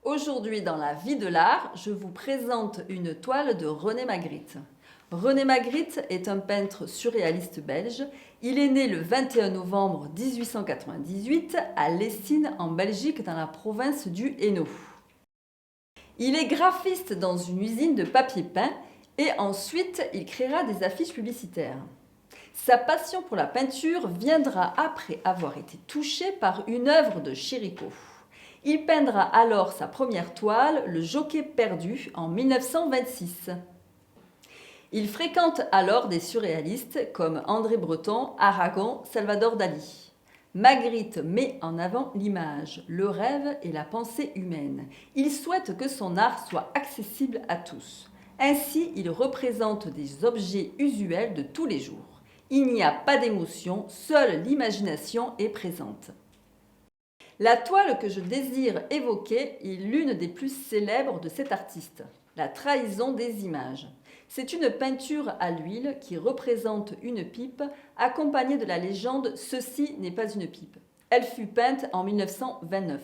Aujourd'hui, dans la vie de l'art, je vous présente une toile de René Magritte. René Magritte est un peintre surréaliste belge. Il est né le 21 novembre 1898 à Lessines, en Belgique, dans la province du Hainaut. Il est graphiste dans une usine de papier peint et ensuite il créera des affiches publicitaires. Sa passion pour la peinture viendra après avoir été touché par une œuvre de Chirico. Il peindra alors sa première toile, Le Jockey perdu, en 1926. Il fréquente alors des surréalistes comme André Breton, Aragon, Salvador Dali. Magritte met en avant l'image, le rêve et la pensée humaine. Il souhaite que son art soit accessible à tous. Ainsi, il représente des objets usuels de tous les jours. Il n'y a pas d'émotion, seule l'imagination est présente. La toile que je désire évoquer est l'une des plus célèbres de cet artiste, La trahison des images. C'est une peinture à l'huile qui représente une pipe accompagnée de la légende « Ceci n'est pas une pipe ». Elle fut peinte en 1929.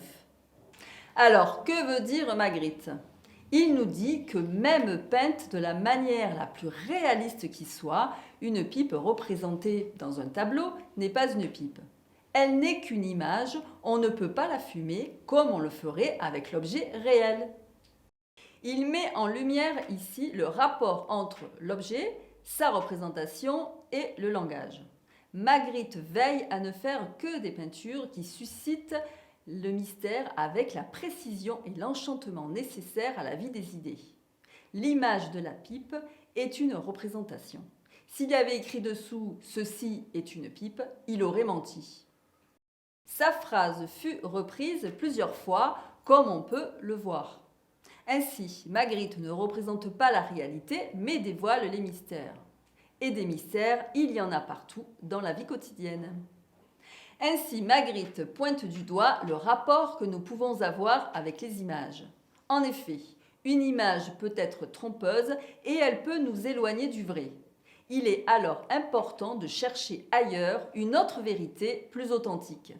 Alors, que veut dire Magritte ? Il nous dit que même peinte de la manière la plus réaliste qui soit, une pipe représentée dans un tableau n'est pas une pipe. Elle n'est qu'une image, on ne peut pas la fumer comme on le ferait avec l'objet réel. Il met en lumière ici le rapport entre l'objet, sa représentation et le langage. Magritte veille à ne faire que des peintures qui suscitent le mystère avec la précision et l'enchantement nécessaires à la vie des idées. L'image de la pipe est une représentation. S'il y avait écrit dessous « Ceci est une pipe », il aurait menti. Sa phrase fut reprise plusieurs fois, comme on peut le voir. Ainsi, Magritte ne représente pas la réalité, mais dévoile les mystères. Et des mystères, il y en a partout dans la vie quotidienne. Ainsi, Magritte pointe du doigt le rapport que nous pouvons avoir avec les images. En effet, une image peut être trompeuse et elle peut nous éloigner du vrai. Il est alors important de chercher ailleurs une autre vérité plus authentique.